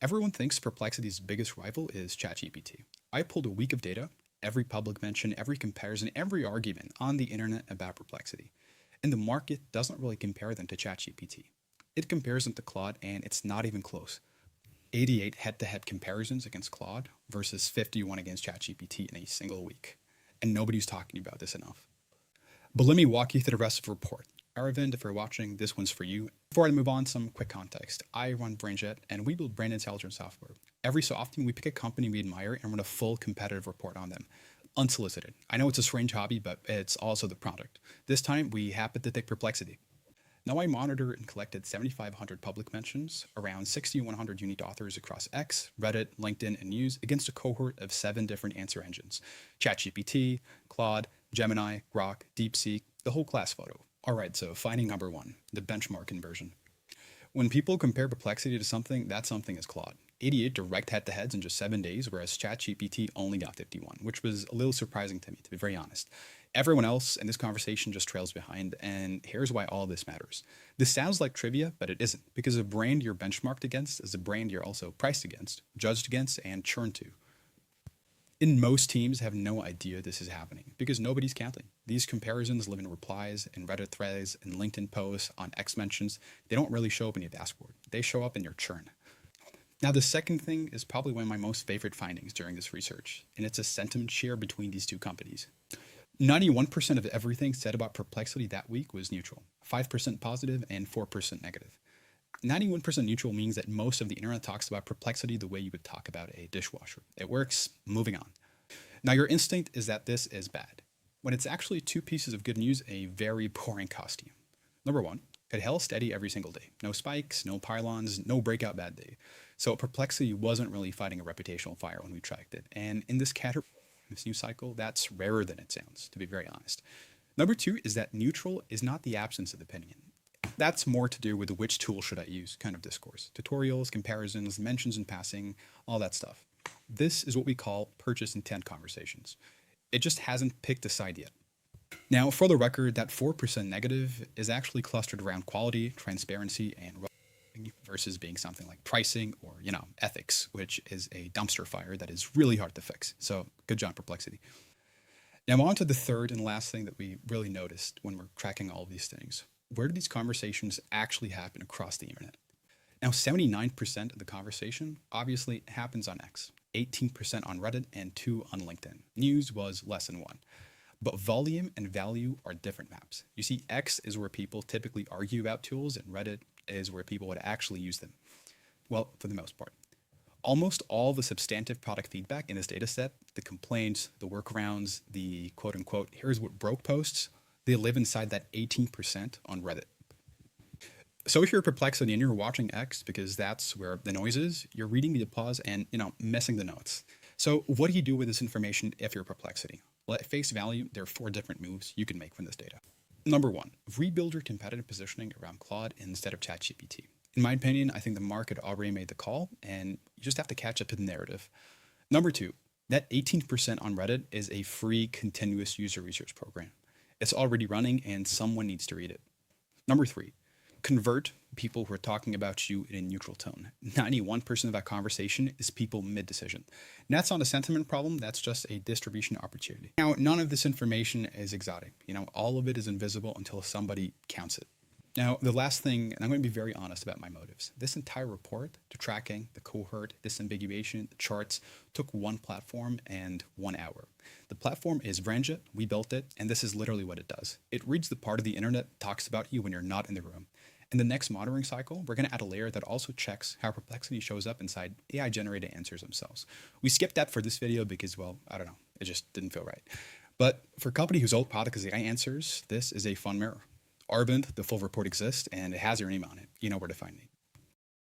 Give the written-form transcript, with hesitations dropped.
Everyone thinks Perplexity's biggest rival is ChatGPT. I pulled a week of data, every public mention, every comparison, every argument on the internet about Perplexity. And the market doesn't really compare them to ChatGPT. It compares them to Claude, and it's not even close. 88 head-to-head comparisons against Claude versus 51 against ChatGPT in a single week. And nobody's talking about this enough. But let me walk you through the rest of the report. Aravind, if you're watching, this one's for you. Before I move on, some quick context. I run BrandJet, and we build brand intelligence software. Every so often, we pick a company we admire and run a full competitive report on them. Unsolicited. I know it's a strange hobby, but it's also the product. This time, we happened to take Perplexity. Now I monitored and collected 7,500 public mentions, around 6,100 unique authors across X, Reddit, LinkedIn, and News against a cohort of 7 different answer engines. ChatGPT, Claude, Gemini, Grok, DeepSeek, the whole class photo. All right, so finding number 1, the benchmark inversion. When people compare Perplexity to something, that something is Claude. 88 direct head-to-heads in just 7 days, whereas ChatGPT only got 51, which was a little surprising to me, to be very honest. Everyone else in this conversation just trails behind, and here's why all this matters. This sounds like trivia, but it isn't, because a brand you're benchmarked against is a brand you're also priced against, judged against, and churned to. And most teams have no idea this is happening, because nobody's counting. These comparisons live in replies, in Reddit threads, in LinkedIn posts, on X mentions. They don't really show up in your dashboard. They show up in your churn. Now, the second thing is probably one of my most favorite findings during this research, and it's a sentiment share between these two companies. 91% of everything said about Perplexity that week was neutral, 5% positive and 4% negative. 91% neutral means that most of the internet talks about Perplexity the way you would talk about a dishwasher. It works, moving on. Now, your instinct is that this is bad, when it's actually 2 pieces of good news in a very boring costume. Number 1, it held steady every single day. No spikes, no pylons, no breakout bad day. So Perplexity wasn't really fighting a reputational fire when we tracked it. And in this category, this news cycle, that's rarer than it sounds, to be very honest. Number 2 is that neutral is not the absence of opinion. That's more to do with which tool should I use kind of discourse. Tutorials, comparisons, mentions in passing, all that stuff. This is what we call purchase intent conversations. It just hasn't picked a side yet. Now, for the record, that 4% negative is actually clustered around quality, transparency, and versus being something like pricing or, ethics, which is a dumpster fire that is really hard to fix. So good job, Perplexity. Now on to the third and last thing that we really noticed when we're tracking all of these things. Where do these conversations actually happen across the internet? Now, 79% of the conversation obviously happens on X, 18% on Reddit, and 2 on LinkedIn. News was less than 1. But volume and value are different maps. You see, X is where people typically argue about tools, and Reddit is where people would actually use them. Well, for the most part. Almost all the substantive product feedback in this data set, the complaints, the workarounds, the quote-unquote, here's what broke posts, they live inside that 18% on Reddit. So if you're Perplexity and you're watching X because that's where the noise is, you're reading the applause and, missing the notes. So what do you do with this information if you're Perplexity? Well, at face value, there are 4 different moves you can make from this data. Number 1, rebuild your competitive positioning around Claude instead of ChatGPT. In my opinion, I think the market already made the call, and you just have to catch up to the narrative. Number 2, that 18% on Reddit is a free continuous user research program. It's already running, and someone needs to read it. Number 3, convert people who are talking about you in a neutral tone. 91% of that conversation is people mid-decision. And that's not a sentiment problem, that's just a distribution opportunity. Now, none of this information is exotic. All of it is invisible until somebody counts it. Now, the last thing, and I'm going to be very honest about my motives. This entire report, the tracking, the cohort, disambiguation, the charts, took 1 platform and 1 hour. The platform is BrandJet, we built it, and this is literally what it does. It reads the part of the internet that talks about you when you're not in the room. In the next monitoring cycle, we're going to add a layer that also checks how Perplexity shows up inside AI-generated answers themselves. We skipped that for this video because, well, I don't know, it just didn't feel right. But for a company whose old product is AI answers, this is a fun mirror. Aravind, the full report exists, and it has your name on it. You know where to find me.